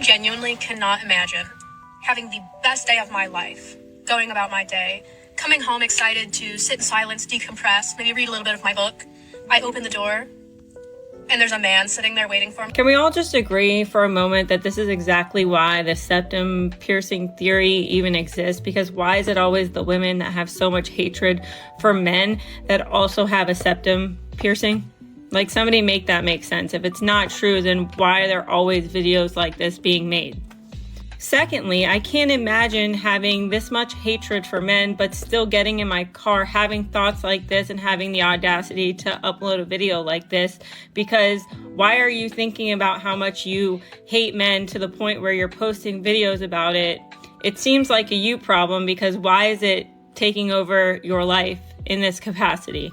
genuinely cannot imagine having the best day of my life, going about my day, coming home excited to sit in silence, decompress, maybe read a little bit of my book. I open the door, and there's a man sitting there waiting for me. Can we all just agree for a moment that this is exactly why the septum piercing theory even exists? Because why is it always the women that have so much hatred for men that also have a septum piercing? Like, somebody make that make sense. If it's not true, then why are there always videos like this being made? Secondly, I can't imagine having this much hatred for men, but still getting in my car, having thoughts like this and having the audacity to upload a video like this, because why are you thinking about how much you hate men to the point where you're posting videos about it? It seems like a you problem, because why is it taking over your life in this capacity?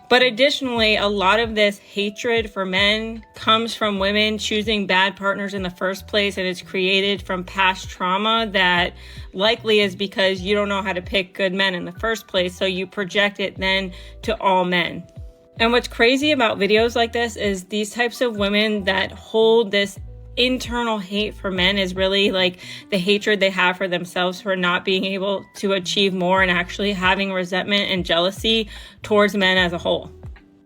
But additionally, a lot of this hatred for men comes from women choosing bad partners in the first place, and it's created from past trauma that likely is because you don't know how to pick good men in the first place, so you project it then to all men. And what's crazy about videos like this is these types of women that hold this internal hate for men is really like the hatred they have for themselves for not being able to achieve more and actually having resentment and jealousy towards men as a whole.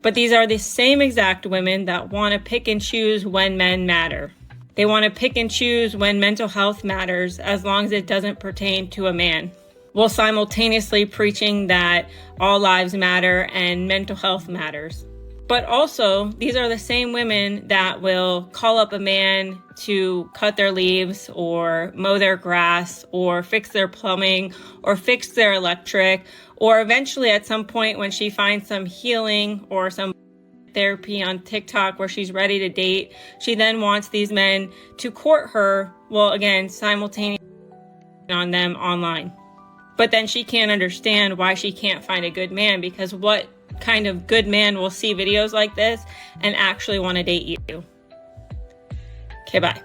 But these are the same exact women that want to pick and choose when men matter. They want to pick and choose when mental health matters as long as it doesn't pertain to a man, while simultaneously preaching that all lives matter and mental health matters. But also, these are the same women that will call up a man to cut their leaves or mow their grass or fix their plumbing or fix their electric, or eventually at some point when she finds some healing or some therapy on TikTok where she's ready to date, she then wants these men to court her, well, again, simultaneously on them online. But then she can't understand why she can't find a good man, because what kind of good man will see videos like this and actually want to date you? Okay, bye.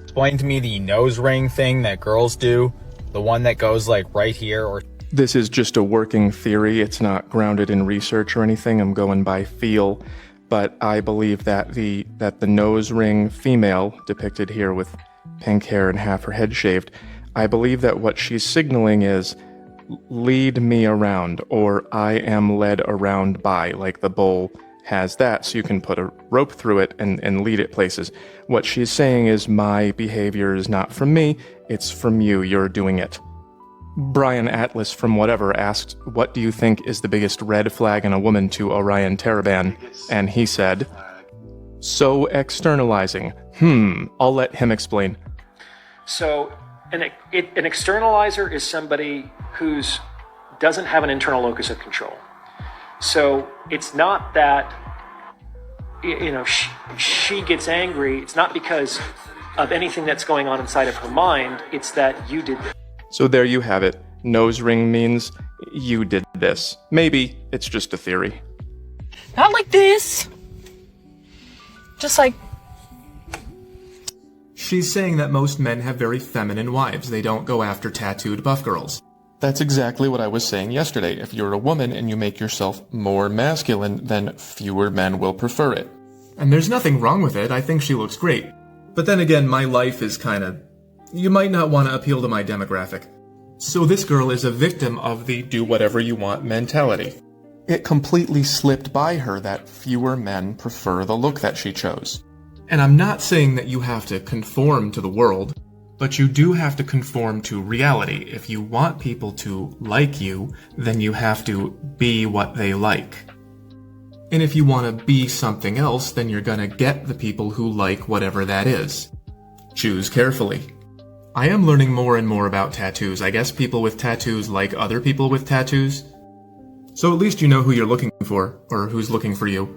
Explain to me the nose ring thing that girls do, the one that goes like right here. Or this is just a working theory. It's not grounded in research or anything. I'm going by feel, but I believe that the nose ring female depicted here with pink hair and half her head shaved, I believe that what she's signaling is lead me around, or I am led around by, like the bull has that, so you can put a rope through it and lead it places. What she's saying is my behavior is not from me, it's from you, you're doing it. Brian Atlas from Whatever asked, what do you think is the biggest red flag in a woman to Orion Taraban? And he said, so externalizing. I'll let him explain. So an externalizer is somebody who doesn't have an internal locus of control. So it's not that, she gets angry. It's not because of anything that's going on inside of her mind. It's that you did this. So there you have it. Nose ring means you did this. Maybe it's just a theory. Not like this. Just like... She's saying that most men have very feminine wives. They don't go after tattooed buff girls. That's exactly what I was saying yesterday. If you're a woman and you make yourself more masculine, then fewer men will prefer it. And there's nothing wrong with it. I think she looks great. But then again, my life is you might not want to appeal to my demographic. So this girl is a victim of the do whatever you want mentality. It completely slipped by her that fewer men prefer the look that she chose. And I'm not saying that you have to conform to the world, but you do have to conform to reality. If you want people to like you, then you have to be what they like. And if you want to be something else, then you're gonna get the people who like whatever that is. Choose carefully. I am learning more and more about tattoos. I guess people with tattoos like other people with tattoos. So at least you know who you're looking for, or who's looking for you.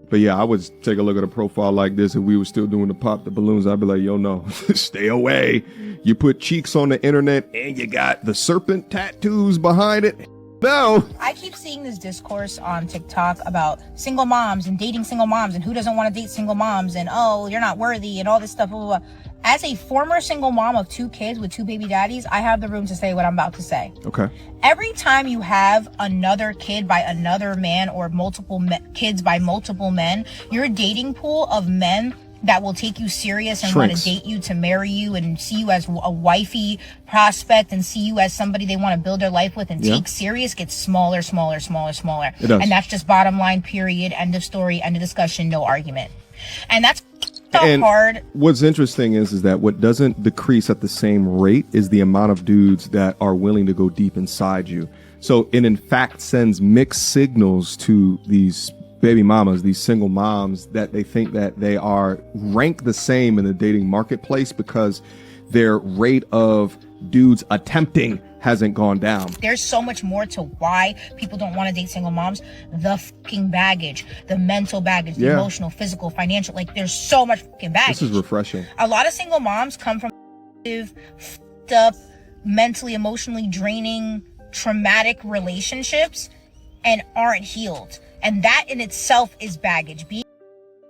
But yeah, I would take a look at a profile like this if we were still doing the pop the balloons. I'd be like, yo, no, stay away. You put cheeks on the internet and you got the serpent tattoos behind it. No. I keep seeing this discourse on TikTok about single moms and dating single moms and who doesn't want to date single moms and, oh, you're not worthy and all this stuff, blah, blah, blah. As a former single mom of 2 kids with 2 baby daddies, I have the room to say what I'm about to say. Okay. Every time you have another kid by another man or multiple kids by multiple men, your dating pool of men that will take you serious and want to date you, to marry you, and see you as a wifey prospect, and see you as somebody they want to build their life with and take serious, gets smaller. It does. And that's just bottom line, period, end of story, end of discussion, no argument. And that's hard. What's interesting is that what doesn't decrease at the same rate is the amount of dudes that are willing to go deep inside you. So it in fact sends mixed signals to these baby mamas, these single moms, that they think that they are ranked the same in the dating marketplace because their rate of dudes attempting hasn't gone down. There's so much more to why people don't want to date single moms. The fucking baggage, the mental baggage, the emotional, physical, financial, like there's so much fucking baggage. This is refreshing. A lot of single moms come from fucked up, mentally, emotionally draining, traumatic relationships and aren't healed. And that in itself is baggage. Being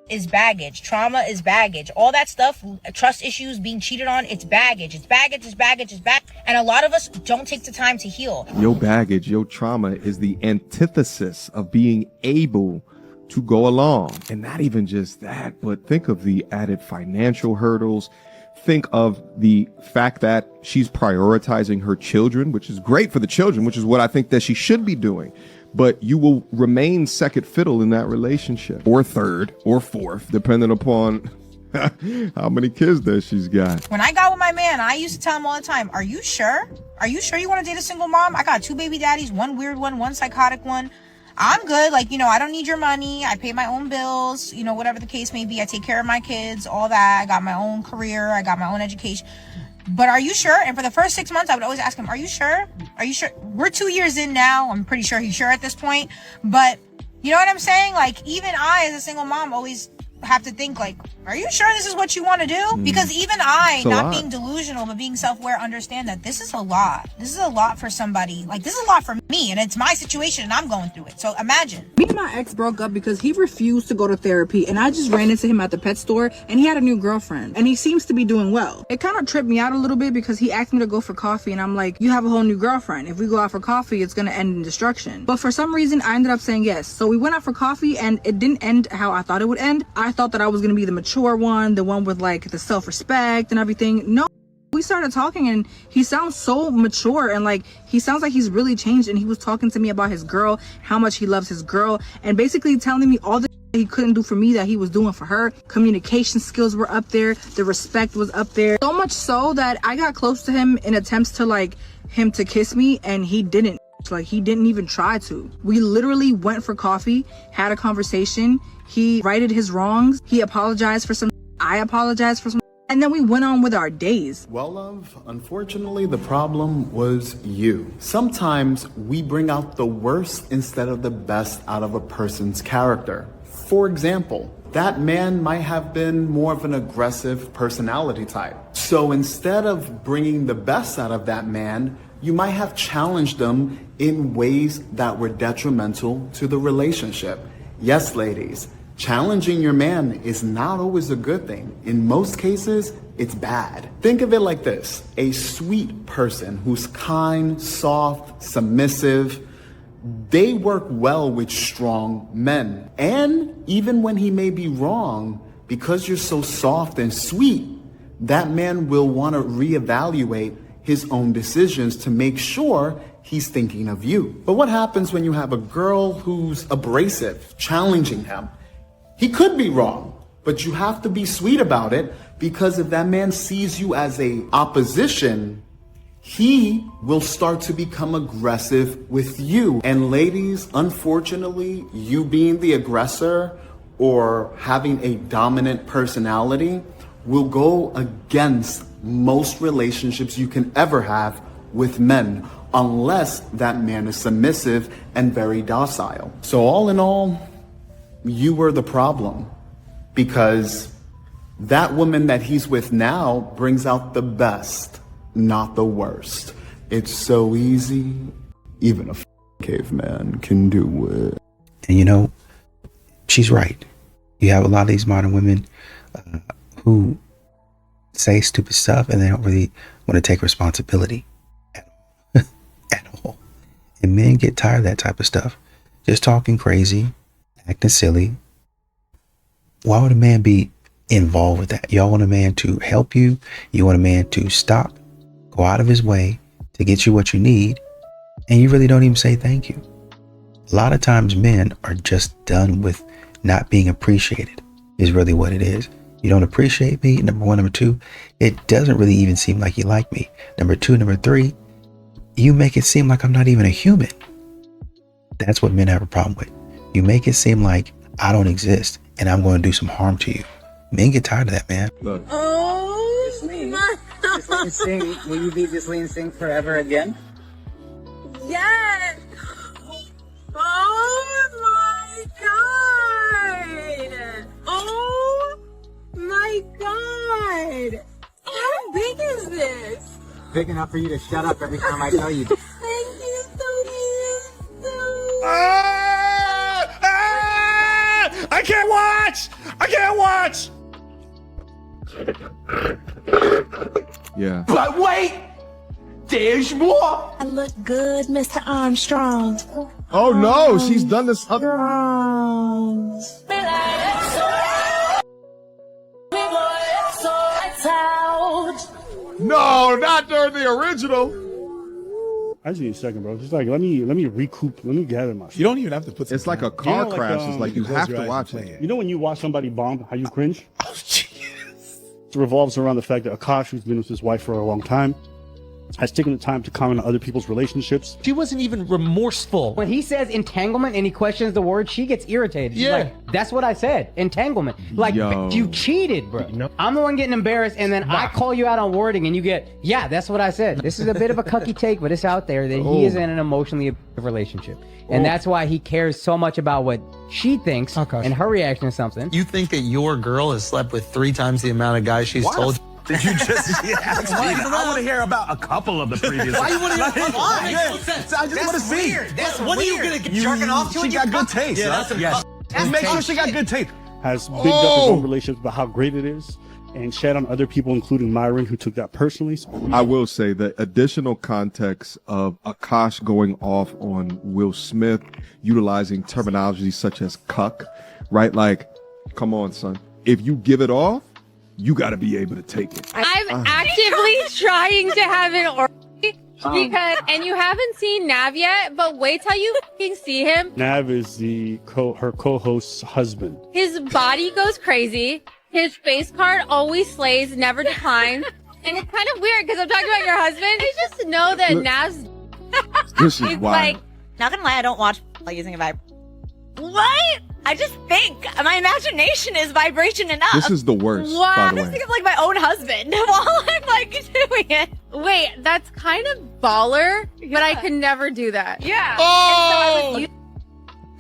is baggage. Trauma is baggage. All that stuff, trust issues, being cheated on, it's baggage. It's baggage, it's baggage, it's baggage. And a lot of us don't take the time to heal. Your baggage, your trauma is the antithesis of being able to go along. And not even just that, but think of the added financial hurdles. Think of the fact that she's prioritizing her children, which is great for the children, which is what I think that she should be doing. But you will remain second fiddle in that relationship, or third or fourth, depending upon how many kids that she's got. When I got with my man, I used to tell him all the time, are you sure? Are you sure you want to date a single mom? I got 2 baby daddies, one weird one psychotic one. I'm good. Like, I don't need your money. I pay my own bills, whatever the case may be. I take care of my kids, all that. I got my own career. I got my own education. But are you sure? And for the first 6 months, I would always ask him, are you sure? Are you sure? We're 2 years in now. I'm pretty sure he's sure at this point. But you know what I'm saying? Like, even I, as a single mom, always have to think, like, are you sure this is what you want to do? Because even I, not being delusional, but being self-aware, understand that this is a lot. This is a lot for somebody. Like, this is a lot for me, and it's my situation, and I'm going through it. So imagine. Me and my ex broke up because he refused to go to therapy, and I just ran into him at the pet store, and he had a new girlfriend, and he seems to be doing well. It kind of tripped me out a little bit because he asked me to go for coffee, and I'm like, you have a whole new girlfriend. If we go out for coffee, it's going to end in destruction. But for some reason, I ended up saying yes. So we went out for coffee, and it didn't end how I thought it would end. I thought that I was going to be the mature one, the one with like the self-respect and everything. No, we started talking and he sounds so mature, and like he sounds like he's really changed, and he was talking to me about his girl, how much he loves his girl, and basically telling me all the he couldn't do for me that he was doing for her. Communication skills were up there, the respect was up there, so much so that I got close to him in attempts to like him to kiss me, and he didn't. Like, he didn't even try to. We literally went for coffee, had a conversation. He righted his wrongs. He apologized for some. I apologized for some. And then we went on with our days. Well, love, unfortunately, the problem was you. Sometimes we bring out the worst instead of the best out of a person's character. For example, that man might have been more of an aggressive personality type. So instead of bringing the best out of that man, you might have challenged them in ways that were detrimental to the relationship. Yes, ladies, challenging your man is not always a good thing. In most cases, it's bad. Think of it like this. A sweet person who's kind, soft, submissive, they work well with strong men. And even when he may be wrong, because you're so soft and sweet, that man will want to reevaluate his own decisions to make sure he's thinking of you. But what happens when you have a girl who's abrasive, challenging him? He could be wrong, but you have to be sweet about it, because if that man sees you as a opposition, he will start to become aggressive with you. And ladies, unfortunately, you being the aggressor or having a dominant personality will go against most relationships you can ever have with men, unless that man is submissive and very docile. So all in all, you were the problem, because that woman that he's with now brings out the best, not the worst. It's so easy. Even a caveman can do it. And she's right. You have a lot of these modern women who say stupid stuff, and they don't really want to take responsibility at all. And men get tired of that type of stuff. Just talking crazy, acting silly. Why would a man be involved with that. Y'all want a man to help you. You want a man to stop, go out of his way to get you what you need. And you really don't even say thank you. A lot of times men are just done with not being appreciated is really what it is. You don't appreciate me, number one. Number two, it doesn't really even seem like you like me. Number two, number three, you make it seem like I'm not even a human. That's what men have a problem with. You make it seem like I don't exist and I'm going to do some harm to you. Men get tired of that, man. Look. Oh, sing. Will you be Ghislaine Singh forever again? Yes! Oh my god! Oh my god! How big is this? Big enough for you to shut up every time I tell you. Thank you so I can't watch! I can't watch! Yeah. But wait! There's more! I look good, Mr. Armstrong. Oh no, she's done this other. No, not during the original. I just need a second, bro. Just like let me recoup, let me gather myself. You don't even have to put. It's like a car crash. It's like you have to watch it. You know when you watch somebody bomb, how you cringe? Oh, jeez. It revolves around the fact that Akash, who's been with his wife for a long time, has taken the time to comment on other people's relationships. She wasn't even remorseful. When he says entanglement and he questions the word, she gets irritated. She's like, that's what I said. Entanglement. Like, you cheated, bro. No. I'm the one getting embarrassed, and then I call you out on wording, and you get, yeah, that's what I said. This is a bit of a cucky take, but it's out there that he is in an emotionally abusive relationship. And that's why he cares so much about what she thinks and her reaction to something. You think that your girl has slept with 3 times the amount of guys she's told? Did you just ask me? I want to hear about a couple of the previous. Why you want to hear? Why? I just want to see. That's when are you gonna get jerking off to? She got good taste. Yeah, that's make sure she got good taste. Has bigged up his own relationships about how great it is, and shed on other people, including Myron, who took that personally. I will say the additional context of Akash going off on Will Smith, utilizing terminology such as cuck, right? Like, come on, son. If you give it off, you got to be able to take it. I'm actively trying to have an orgy because, and you haven't seen Nav yet, but wait till you fucking see him. Nav is her co-host's husband. His body goes crazy. His face card always slays, never declines. And it's kind of weird because I'm talking about your husband. I just know that Nav's. This is wild. Like, not gonna lie, I don't watch while using a vibrator. What? I just think my imagination is vibration enough. This is the worst, by I the just way. think of like my own husband while I'm like doing it. Wait, that's kind of baller, but I could never do that. Yeah. Oh!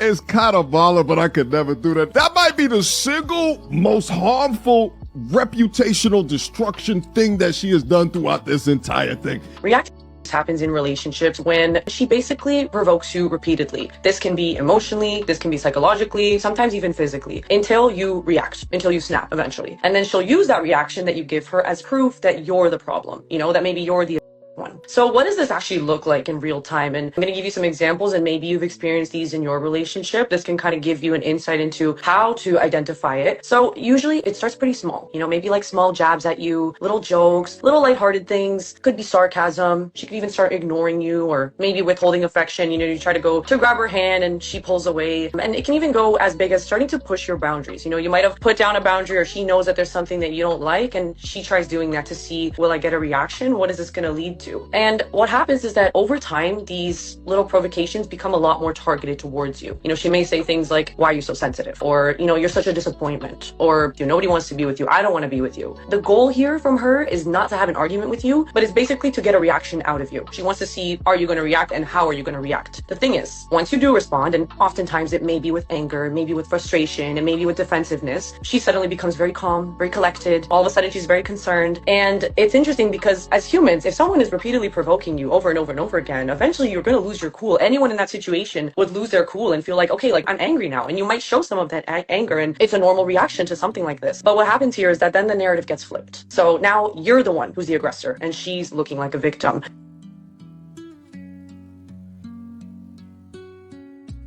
It's kind of baller, but I could never do that. That might be the single most harmful reputational destruction thing that she has done throughout this entire thing. Reaction happens in relationships when she basically provokes you repeatedly. This can be emotionally, this can be psychologically, sometimes even physically, until you react, until you snap eventually. And then she'll use that reaction that you give her as proof that you're the problem, you know, that maybe you're the one. So what does this actually look like in real time? And I'm going to give you some examples, and maybe you've experienced these in your relationship. This can kind of give you an insight into how to identify it. So usually it starts pretty small, you know, maybe like small jabs at you, little jokes, little lighthearted things, could be sarcasm. She could even start ignoring you, or maybe withholding affection. You know, you try to go to grab her hand and she pulls away. And it can even go as big as starting to push your boundaries. You know, you might have put down a boundary, or she knows that there's something that you don't like, and she tries doing that to see, will I get a reaction? What is this going to lead to? And what happens is that over time, these little provocations become a lot more targeted towards you. You know, she may say things like, why are you so sensitive? Or, you know, you're such a disappointment. Or, you know, nobody wants to be with you. I don't want to be with you. The goal here from her is not to have an argument with you, but it's basically to get a reaction out of you. She wants to see, are you going to react, and how are you going to react? The thing is, once you do respond, and oftentimes it may be with anger, maybe with frustration, and maybe with defensiveness, she suddenly becomes very calm, very collected. All of a sudden, she's very concerned. And it's interesting because as humans, if someone is repeatedly provoking you over and over and over again, eventually you're going to lose your cool. Anyone in that situation would lose their cool and feel like, okay, like I'm angry now. And you might show some of that anger, and it's a normal reaction to something like this. But what happens here is that then the narrative gets flipped. So now you're the one who's the aggressor, and she's looking like a victim.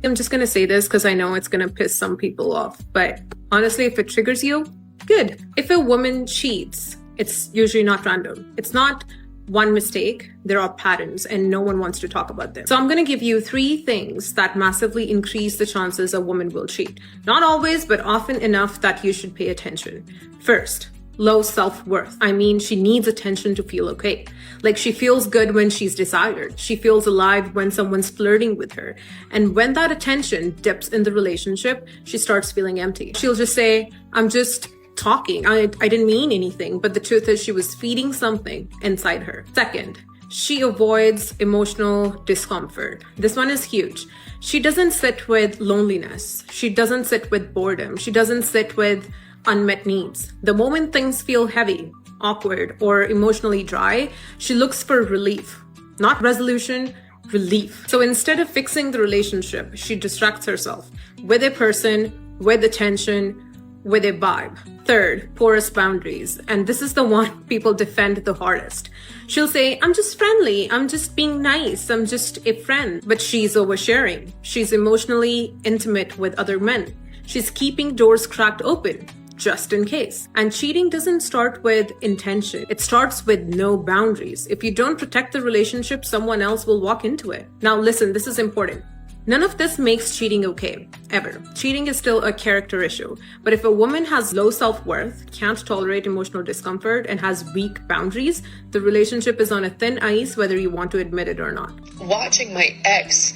I'm just going to say this because I know it's going to piss some people off. But honestly, if it triggers you, Good. If a woman cheats, it's usually not random. It's not one mistake. There are patterns and no one wants to talk about them. So I'm going to give you 3 things that massively increase the chances a woman will cheat. Not always, but often enough that you should pay attention. First, low self-worth. I mean, she needs attention to feel okay. Like, she feels good when she's desired. She feels alive when someone's flirting with her. And when that attention dips in the relationship, she starts feeling empty. She'll just say, I'm just talking. I didn't mean anything. But the truth is she was feeding something inside her. Second, she avoids emotional discomfort. This one is huge. She doesn't sit with loneliness. She doesn't sit with boredom. She doesn't sit with unmet needs. The moment things feel heavy, awkward, or emotionally dry, she looks for relief. Not resolution, relief. So instead of fixing the relationship, she distracts herself with a person, with attention, with a vibe. Third, porous boundaries. And this is the one people defend the hardest. She'll say, I'm just friendly. I'm just being nice. I'm just a friend. But she's oversharing. She's emotionally intimate with other men. She's keeping doors cracked open, just in case. And cheating doesn't start with intention. It starts with no boundaries. If you don't protect the relationship, someone else will walk into it. Now listen, this is important. None of this makes cheating okay, ever. Cheating is still a character issue. But if a woman has low self-worth, can't tolerate emotional discomfort, and has weak boundaries, the relationship is on a thin ice, whether you want to admit it or not. Watching my ex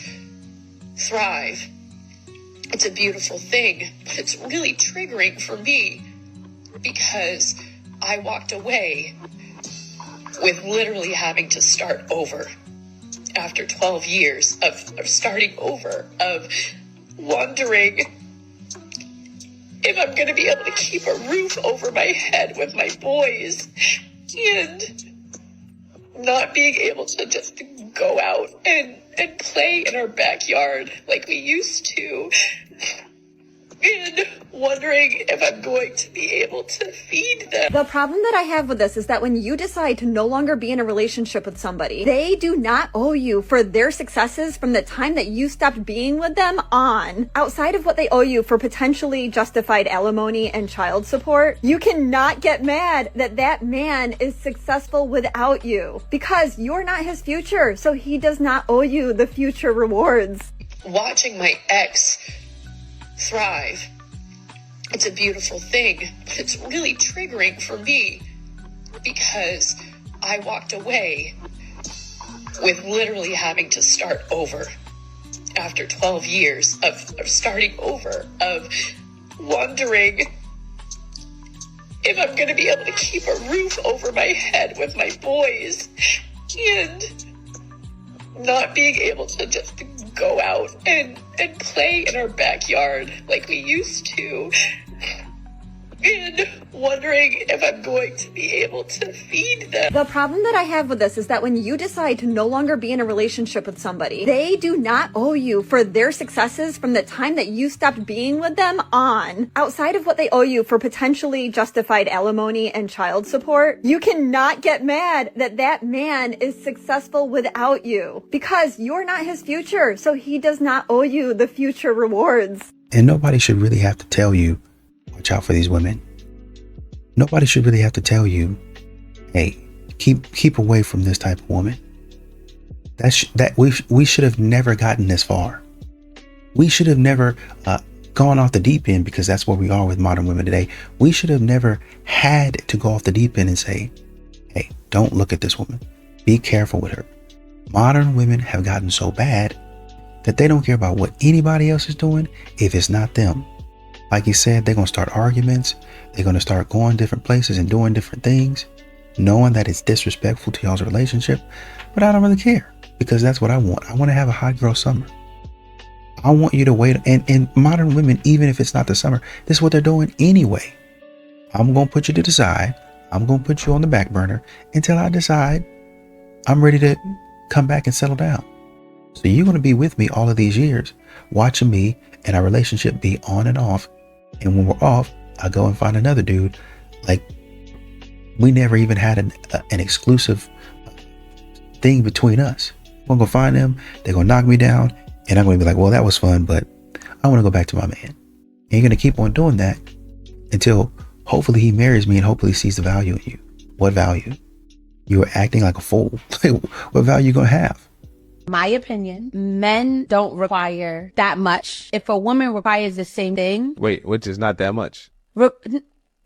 thrive, it's a beautiful thing, but it's really triggering for me because I walked away with literally having to start over after 12 years of starting over, of wondering if I'm going to be able to keep a roof over my head with my boys and not being able to just go out and play in our backyard like we used to, and wondering if I'm going to be able to feed them. The problem that I have with this is that when you decide to no longer be in a relationship with somebody, they do not owe you for their successes from the time that you stopped being with them on. Outside of what they owe you for potentially justified alimony and child support, you cannot get mad that that man is successful without you, because you're not his future, so he does not owe you the future rewards. Watching my ex thrive, it's a beautiful thing, but it's really triggering for me because I walked away with literally having to start over after 12 years of starting over, of wondering if I'm going to be able to keep a roof over my head with my boys and not being able to just go out and play in our backyard like we used to, and wondering if I'm going to be able to feed them. The problem that I have with this is that when you decide to no longer be in a relationship with somebody, they do not owe you for their successes from the time that you stopped being with them on. Outside of what they owe you for potentially justified alimony and child support, you cannot get mad that that man is successful without you, because you're not his future, so he does not owe you the future rewards. And nobody should really have to tell you, watch out for these women. Nobody should really have to tell you, hey, keep away from this type of woman. We should have never gotten this far. We should have never gone off the deep end, because that's where we are with modern women today. We should have never had to go off the deep end and say, hey, don't look at this woman. Be careful with her. Modern women have gotten so bad that they don't care about what anybody else is doing if it's not them. Like he said, they're going to start arguments. They're going to start going different places and doing different things, knowing that it's disrespectful to y'all's relationship. But I don't really care, because that's what I want. I want to have a hot girl summer. I want you to wait. And modern women, even if it's not the summer, this is what they're doing anyway. I'm going to put you to the side. I'm going to put you on the back burner until I decide I'm ready to come back and settle down. So you're going to be with me all of these years, watching me and our relationship be on and off. And when we're off, I go and find another dude. Like, we never even had an exclusive thing between us. I'm going to go find them. They're going to knock me down. And I'm going to be like, well, that was fun, but I want to go back to my man. And you're going to keep on doing that until hopefully he marries me and hopefully sees the value in you. What value? You are acting like a fool. What value you gonna have? My opinion, men don't require that much. If a woman requires the same thing, Wait, which is not that much.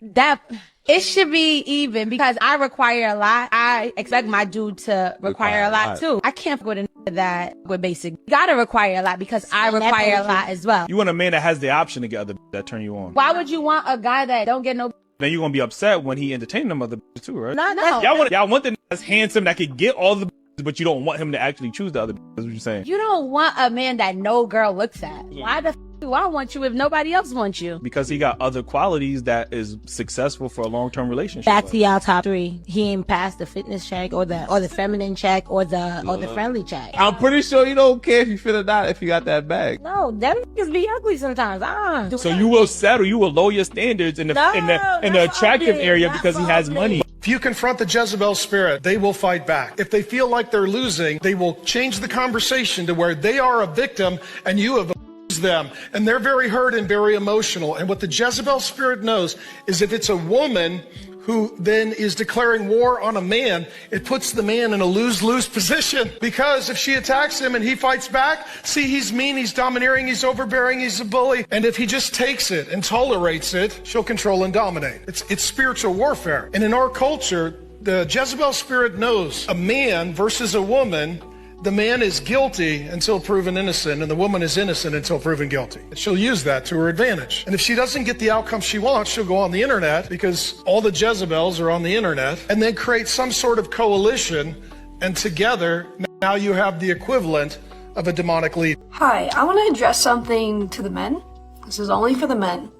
that it should be even, because I require a lot. I expect my dude to require a lot too. I can't go to that with basic. You gotta require a lot because I require a lot as well. You want a man that has the option to get other that turn you on. Why would you want a guy that don't get no? Then you're gonna be upset when he entertain them other too, right? No. Y'all want the that's handsome that could get all the, but you don't want him to actually choose the other. That's what you're saying. You don't want a man that no girl looks at. Why the do I want you if nobody else wants you? Because he got other qualities that is successful for a long-term relationship. Back to y'all top 3. He ain't passed the fitness check or the feminine check or the friendly check. I'm pretty sure you don't care if you fit or not if you got that bag. No, them niggas be ugly sometimes. So you will settle, you will lower your standards in the attractive area because he has money. If you confront the Jezebel spirit, they will fight back. If they feel like they're losing, they will change the conversation to where they are a victim and you have them, and they're very hurt and very emotional. And what the Jezebel spirit knows is if it's a woman who then is declaring war on a man, it puts the man in a lose-lose position, because if she attacks him and he fights back, see, he's mean, he's domineering, he's overbearing, he's a bully. And if he just takes it and tolerates it, she'll control and dominate. It's spiritual warfare. And in our culture, the Jezebel spirit knows a man versus a woman. The man is guilty until proven innocent, and the woman is innocent until proven guilty. And she'll use that to her advantage. And if she doesn't get the outcome she wants, she'll go on the internet, because all the Jezebels are on the internet, and then create some sort of coalition, and together, now you have the equivalent of a demonic leader. Hi, I want to address something to the men. This is only for the men.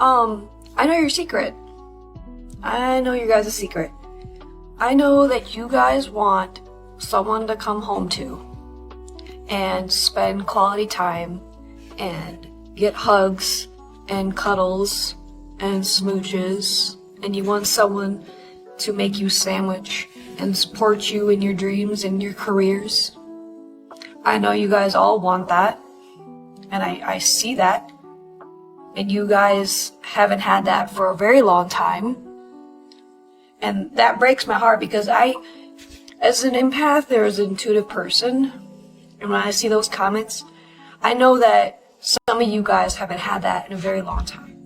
I know your secret. I know your guys' secret. I know that you guys want someone to come home to and spend quality time and get hugs and cuddles and smooches, and you want someone to make you a sandwich and support you in your dreams and your careers. I know you guys all want that, and I see that, and you guys haven't had that for a very long time, and that breaks my heart, because as an empath, there is an intuitive person, and when I see those comments, I know that some of you guys haven't had that in a very long time.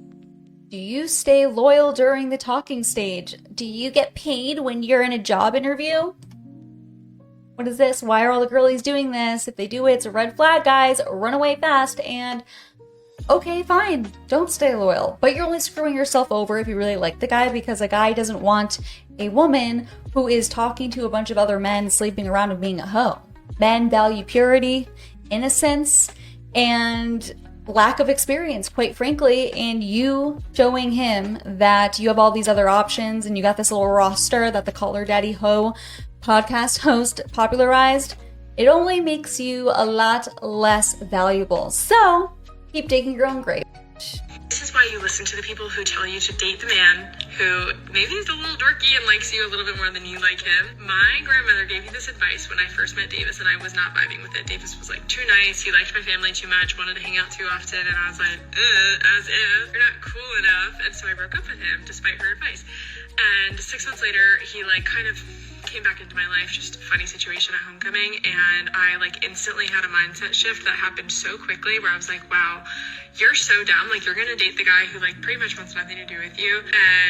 Do you stay loyal during the talking stage? Do you get paid when you're in a job interview? What is this? Why are all the girlies doing this? If they do it, it's a red flag, guys. Run away fast. And okay, fine, don't stay loyal. But you're only screwing yourself over if you really like the guy, because a guy doesn't want a woman who is talking to a bunch of other men, sleeping around and being a hoe. Men value purity, innocence, and lack of experience, quite frankly, and you showing him that you have all these other options and you got this little roster that the Caller Daddy Ho podcast host popularized, it only makes you a lot less valuable. So keep digging your own grave. This is why you listen to the people who tell you to date the man who maybe is a little dorky and likes you a little bit more than you like him. My grandmother gave me this advice when I first met Davis, and I was not vibing with it. Davis was like too nice, he liked my family too much, wanted to hang out too often, and I was like, as if you're not cool enough. And so I broke up with him despite her advice. And 6 months later, he kind of came back into my life, just a funny situation at homecoming, and I instantly had a mindset shift that happened so quickly, where I was like, wow, you're so dumb. You're gonna date the guy who pretty much wants nothing to do with you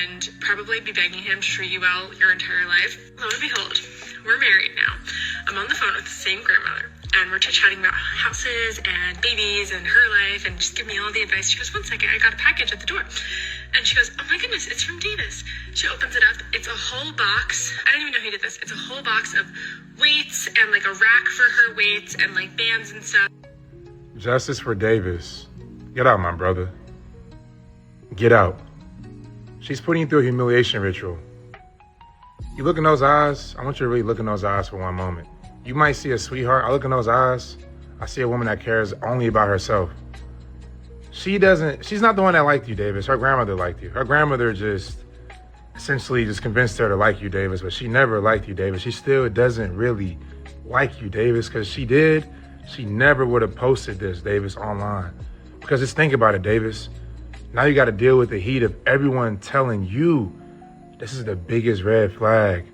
and probably be begging him to treat you well your entire life. Lo and behold, we're married now. I'm on the phone with the same grandmother, and we're chit-chatting about houses and babies and her life, and just give me all the advice. She goes, one second, I got a package at the door. And she goes, oh my goodness, it's from Davis. She opens it up. It's a whole box. I didn't even know he did this. It's a whole box of weights and a rack for her weights and bands and stuff. Justice for Davis. Get out, my brother. Get out. She's putting you through a humiliation ritual. You look in those eyes. I want you to really look in those eyes for one moment. You might see a sweetheart. I look in those eyes. I see a woman that cares only about herself. She's not the one that liked you, Davis. Her grandmother liked you. Her grandmother just essentially just convinced her to like you, Davis, but she never liked you, Davis. She still doesn't really like you, Davis, because she did, she never would have posted this, Davis, online. Because just think about it, Davis. Now you got to deal with the heat of everyone telling you this is the biggest red flag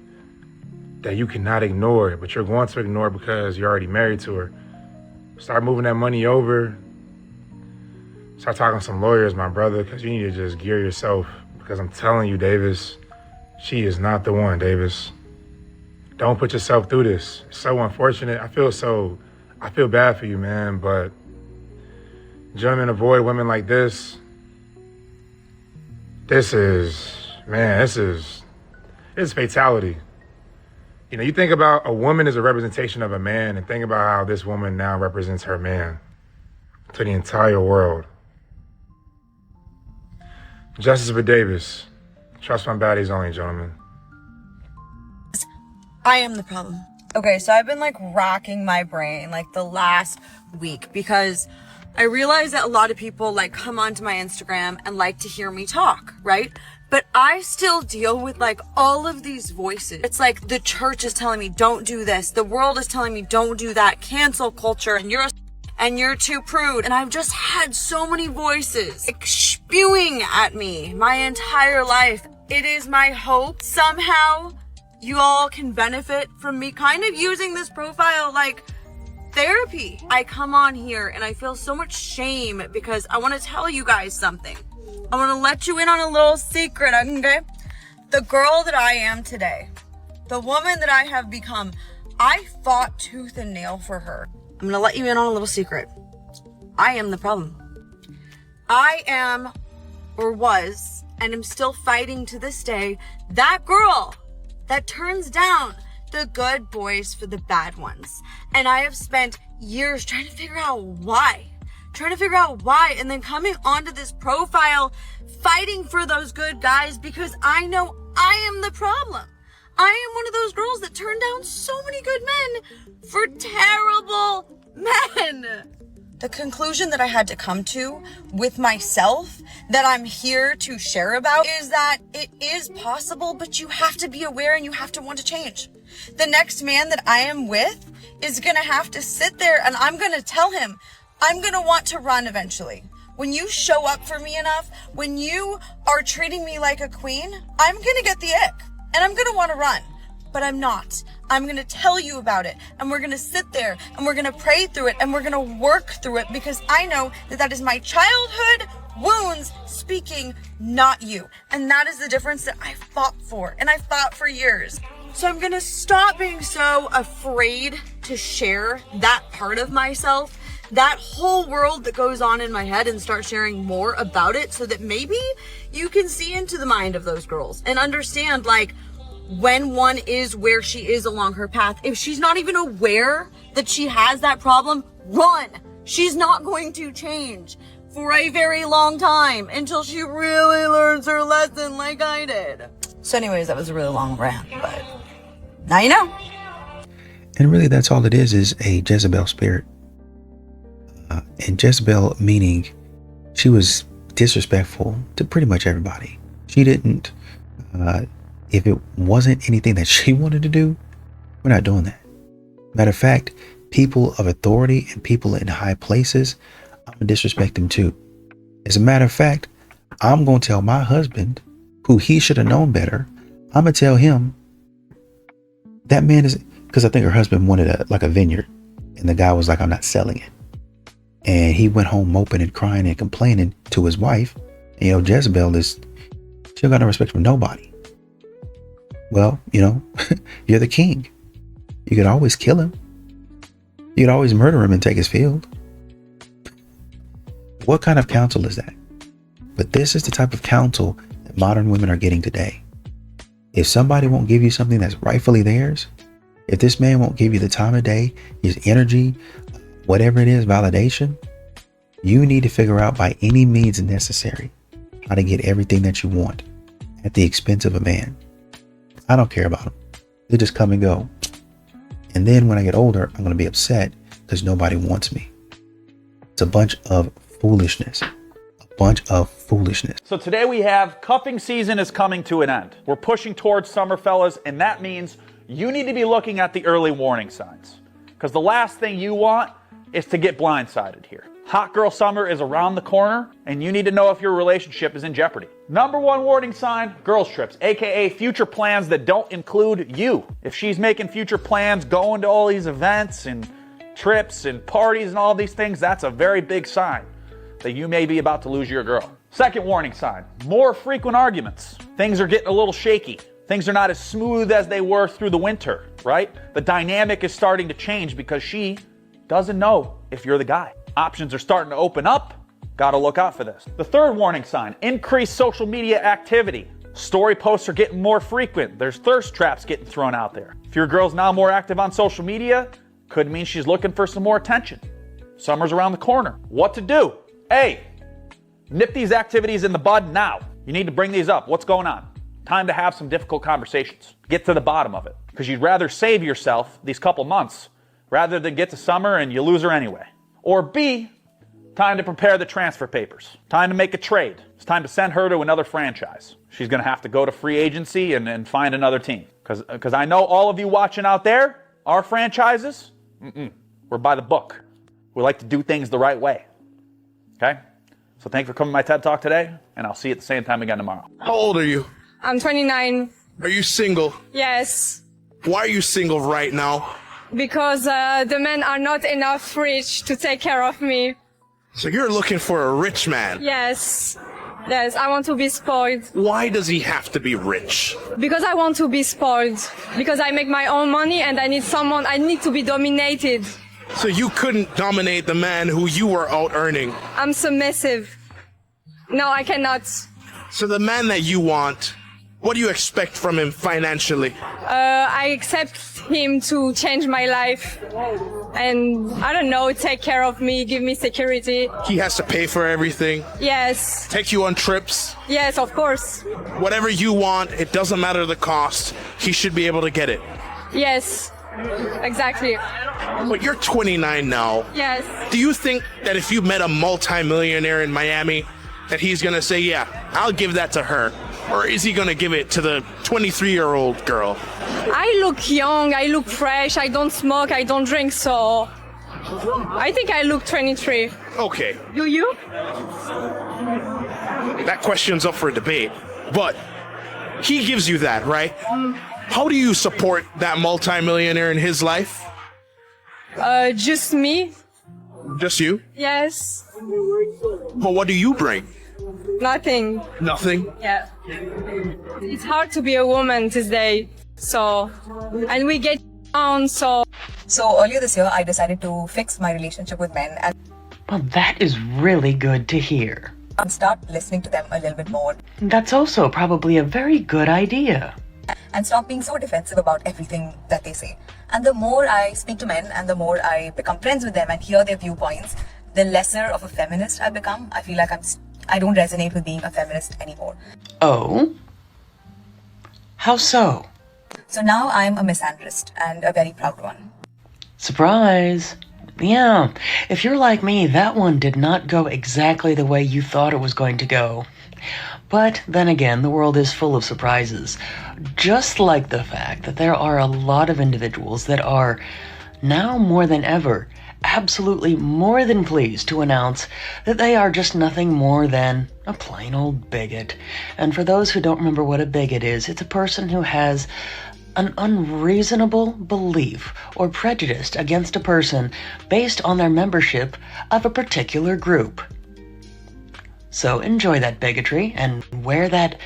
that you cannot ignore, but you're going to ignore because you're already married to her. Start moving that money over. Start talking to some lawyers, my brother, because you need to just gear yourself. Because I'm telling you, Davis, she is not the one, Davis. Don't put yourself through this. It's so unfortunate. I feel bad for you, man, but gentlemen, avoid women like this. This is fatality. You know, you think about a woman as a representation of a man, and think about how this woman now represents her man to the entire world. Justice for Davis. Trust fund baddies only, gentlemen. I am the problem. Okay, so I've been like racking my brain like the last week because I realize that a lot of people like come onto my Instagram and like to hear me talk, right? But I still deal with like all of these voices. It's like the church is telling me don't do this. The world is telling me don't do that. Cancel culture and you're too prude. And I've just had so many voices like spewing at me my entire life. It is my hope somehow you all can benefit from me kind of using this profile like therapy. I come on here and I feel so much shame because I want to tell you guys something. I want to let you in on a little secret, okay? The girl that I am today, the woman that I have become, I fought tooth and nail for her. I'm going to let you in on a little secret. I am the problem. I am, or was, and am still fighting to this day, that girl that turns down the good boys for the bad ones. And I have spent years trying to figure out why. And then coming onto this profile, fighting for those good guys because I know I am the problem. I am one of those girls that turned down so many good men for terrible men. The conclusion that I had to come to with myself that I'm here to share about is that it is possible, but you have to be aware and you have to want to change. The next man that I am with is going to have to sit there and I'm going to tell him, I'm going to want to run eventually. When you show up for me enough, when you are treating me like a queen, I'm going to get the ick and I'm going to want to run, but I'm not. I'm going to tell you about it and we're going to sit there and we're going to pray through it and we're going to work through it because I know that that is my childhood wounds speaking, not you. And that is the difference that I fought for and I fought for years. So I'm going to stop being so afraid to share that part of myself, that whole world that goes on in my head, and start sharing more about it so that maybe you can see into the mind of those girls and understand like when one is where she is along her path. If she's not even aware that she has that problem, run. She's not going to change for a very long time until she really learns her lesson like I did. So anyways, that was a really long rant, but now you know. And really that's all it is a Jezebel spirit. And Jezebel meaning she was disrespectful to pretty much everybody. She didn't, if it wasn't anything that she wanted to do, we're not doing that. Matter of fact, people of authority and people in high places, I'm gonna disrespect them too. As a matter of fact, I'm gonna tell my husband, who he should have known better, I'm gonna tell him that man is, because I think her husband wanted a vineyard, and the guy was like, I'm not selling it. And he went home moping and crying and complaining to his wife. And, you know, Jezebel she don't got no respect for nobody. Well, you know, you're the king. You could always kill him. You could always murder him and take his field. What kind of counsel is that? But this is the type of counsel that modern women are getting today. If somebody won't give you something that's rightfully theirs, if this man won't give you the time of day, his energy, whatever it is, validation, you need to figure out by any means necessary how to get everything that you want at the expense of a man. I don't care about them. They just come and go. And then when I get older, I'm going to be upset because nobody wants me. It's a bunch of foolishness. So today we have cuffing season is coming to an end. We're pushing towards summer, fellas, and that means you need to be looking at the early warning signs. Because the last thing you want is to get blindsided here. Hot girl summer is around the corner, and you need to know if your relationship is in jeopardy. Number one warning sign, girls trips, aka future plans that don't include you. If she's making future plans, going to all these events and trips and parties and all these things, that's a very big sign that you may be about to lose your girl. Second warning sign, more frequent arguments. Things are getting a little shaky. Things are not as smooth as they were through the winter, right? The dynamic is starting to change because she doesn't know if you're the guy. Options are starting to open up. Gotta look out for this. The third warning sign, increased social media activity. Story posts are getting more frequent. There's thirst traps getting thrown out there. If your girl's now more active on social media, could mean she's looking for some more attention. Summer's around the corner. What to do? A, nip these activities in the bud now. You need to bring these up. What's going on? Time to have some difficult conversations. Get to the bottom of it. Because you'd rather save yourself these couple months rather than get to summer and you lose her anyway. Or B, time to prepare the transfer papers. Time to make a trade. It's time to send her to another franchise. She's going to have to go to free agency and find another team. Because I know all of you watching out there, our franchises, we're by the book. We like to do things the right way. Okay? So thanks for coming to my TED Talk today, and I'll see you at the same time again tomorrow. How old are you? I'm 29. Are you single? Yes. Why are you single right now? Because the men are not enough rich to take care of me. So you're looking for a rich man? Yes. Yes, I want to be spoiled. Why does he have to be rich? Because I want to be spoiled. Because I make my own money and I need to be dominated. So you couldn't dominate the man who you were out earning? I'm submissive. No, I cannot. So the man that you want, what do you expect from him financially? I expect him to change my life and, I don't know, take care of me, give me security. He has to pay for everything? Yes. Take you on trips? Yes, of course. Whatever you want, it doesn't matter the cost. He should be able to get it. Yes, exactly. But you're 29 now. Yes. Do you think that if you met a multimillionaire in Miami, that he's going to say, yeah, I'll give that to her? Or is he going to give it to the 23-year-old girl? I look young, I look fresh, I don't smoke, I don't drink, so I think I look 23. Okay. Do you? That question's up for debate. But he gives you that, right? How do you support that multimillionaire in his life? Just me. Just you? Yes. But what do you bring? Nothing. Nothing? Yeah. It's hard to be a woman today. So, and we get down, so. So earlier this year, I decided to fix my relationship with men and Well, that is really good to hear. Start listening to them a little bit more. That's also probably a very good idea. And stop being so defensive about everything that they say. And the more I speak to men and the more I become friends with them and hear their viewpoints, the lesser of a feminist I become. I feel like I don't resonate with being a feminist anymore. Oh? How so? So now I'm a misandrist and a very proud one. Surprise. Yeah, if you're like me, that one did not go exactly the way you thought it was going to go. But then again, the world is full of surprises. Just like the fact that there are a lot of individuals that are, now more than ever, absolutely more than pleased to announce that they are just nothing more than a plain old bigot. And for those who don't remember what a bigot is, it's a person who has an unreasonable belief or prejudice against a person based on their membership of a particular group. So enjoy that bigotry and wear that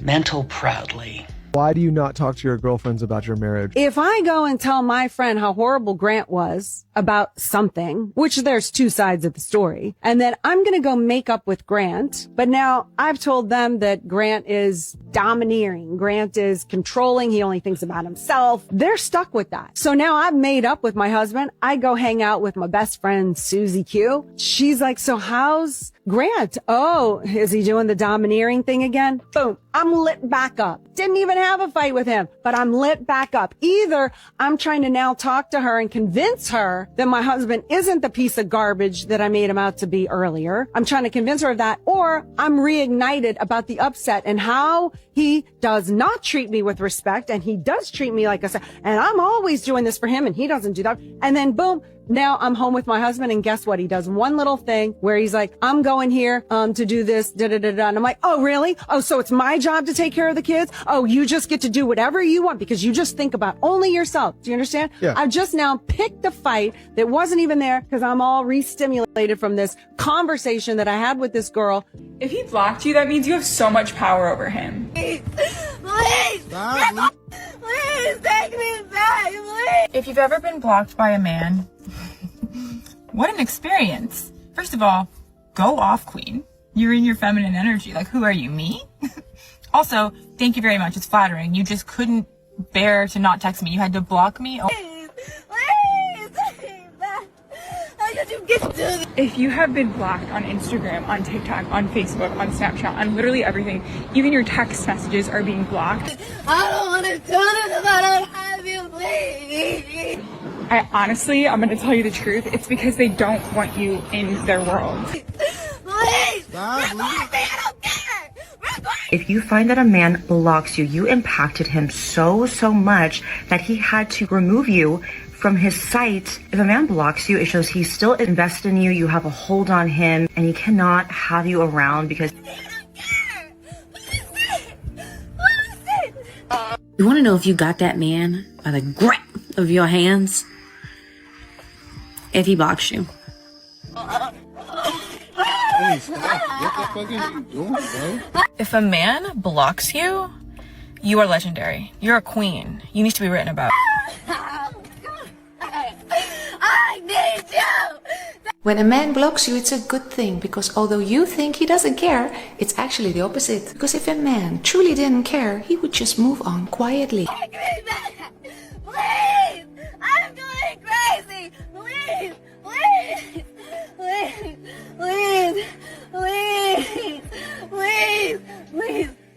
mantle proudly. Why do you not talk to your girlfriends about your marriage? If I go and tell my friend how horrible Grant was about something, which there's two sides of the story, and then I'm going to go make up with Grant, but now I've told them that Grant is domineering, Grant is controlling, he only thinks about himself. They're stuck with that. So now I've made up with my husband. I go hang out with my best friend, Susie Q. She's like, so how's Grant? Oh, is he doing the domineering thing again? Boom. I'm lit back up. Didn't even have a fight with him, but I'm lit back up. Either I'm trying to now talk to her and convince her that my husband isn't the piece of garbage that I made him out to be earlier. I'm trying to convince her of that, or I'm reignited about the upset and how he does not treat me with respect and he does treat me like a son. And I'm always doing this for him and he doesn't do that. And then boom, Now I'm home with my husband, and guess what? He does one little thing where he's like, I'm going here to do this, da-da-da-da. And I'm like, oh, really? Oh, so it's my job to take care of the kids? Oh, you just get to do whatever you want because you just think about only yourself. Do you understand? Yeah. I've just now picked a fight that wasn't even there because I'm all re-stimulated from this conversation that I had with this girl. If he blocked you, that means you have so much power over him. Please, please take me back, please. If you've ever been blocked by a man, what an experience. First of all, go off, queen. You're in your feminine energy. Like, who are you, me? Also, thank you very much. It's flattering. You just couldn't bear to not text me. You had to block me. Oh. If you have been blocked on Instagram, on TikTok, on Facebook, on Snapchat, on literally everything, even your text messages are being blocked. I don't want to do this if I don't have you, please. I'm going to tell you the truth. It's because they don't want you in their world. Please, record me, I don't care. If you find that a man blocks you, you impacted him so much that he had to remove you from his site. If a man blocks you, it shows he's still invested in you, you have a hold on him, and he cannot have you around because... You want to know if you got that man by the grip of your hands? If he blocks you. Hey, stop. What the fuck are you doing, bro? If a man blocks you, you are legendary. You're a queen. You need to be written about. I need you. When a man blocks you, it's a good thing, because although you think he doesn't care, it's actually the opposite. Because if a man truly didn't care, he would just move on quietly. Take me back. Please, I'm going crazy. Please, please, please, please, please, please,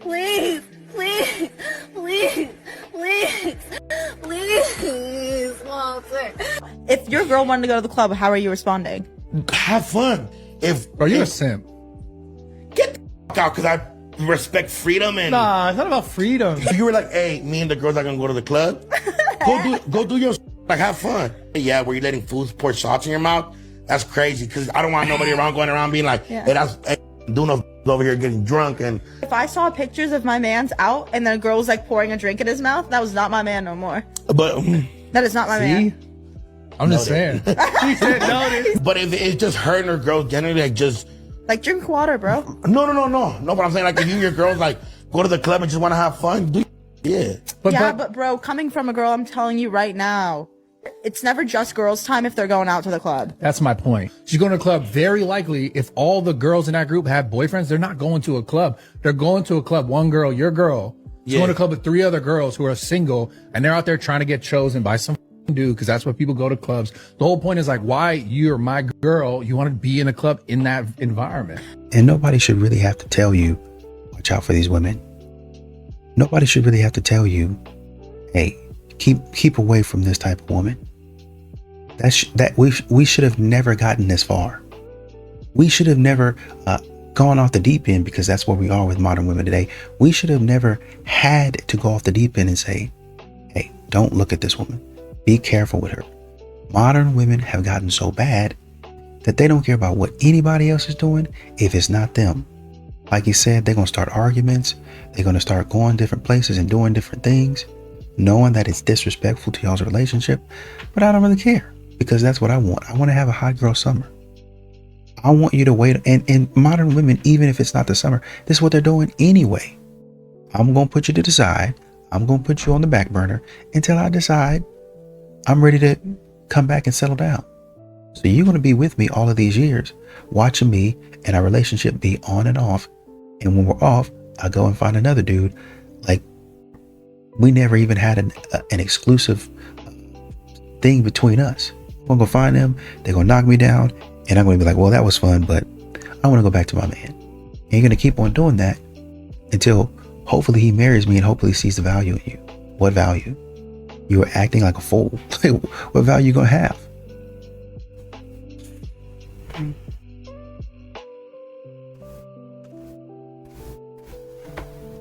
please, please, please, please, please, please, Walter. If your girl wanted to go to the club, how are you responding? Have fun. Bro, you're a simp. Get the f*** out, because I respect freedom and... Nah, it's not about freedom. So you were like, hey, me and the girls are going to go to the club? Go do your like, have fun. Yeah, were you letting fools pour shots in your mouth? That's crazy, because I don't want nobody around going around being like, hey, that's doing a over here getting drunk. And if I saw pictures of my man's out and then a girl was like pouring a drink in his mouth, that was not my man no more. But that is not my man. I'm just saying. She said no. But if it's just her and her girls generally, like, just like drink water, bro. No. But I'm saying, like, if you and your girls like go to the club and just want to have fun, do yeah. But bro, coming from a girl, I'm telling you right now, it's never just girls' time if they're going out to the club. That's my point. She's going to a club. Very likely, if all the girls in that group have boyfriends, they're not going to a club. They're going to a club. One girl, your girl, is going to a club with 3 other girls who are single, and they're out there trying to get chosen by some dude, because that's what people go to clubs. The whole point is, like, why you're my girl, you want to be in a club in that environment. And nobody should really have to tell you, watch out for these women. Nobody should really have to tell you, hey, keep away from this type of woman. We should have never gotten this far. We should have never gone off the deep end, because that's where we are with modern women today. We should have never had to go off the deep end and say, hey, don't look at this woman. Be careful with her. Modern women have gotten so bad that they don't care about what anybody else is doing if it's not them. Like you said, they're going to start arguments. They're going to start going different places and doing different things, knowing that it's disrespectful to y'all's relationship. But I don't really care, because that's what I want. I want to have a hot girl summer. I want you to wait. And modern women, even if it's not the summer, this is what they're doing anyway. I'm going to put you to the side. I'm going to put you on the back burner until I decide I'm ready to come back and settle down. So you're going to be with me all of these years, watching me and our relationship be on and off. And when we're off, I go and find another dude. Like, we never even had an exclusive thing between us. I'm going to go find them. They're going to knock me down. And I'm going to be like, well, that was fun, but I want to go back to my man. And you're going to keep on doing that until hopefully he marries me and hopefully sees the value in you. What value? You were acting like a fool. What value you going to have?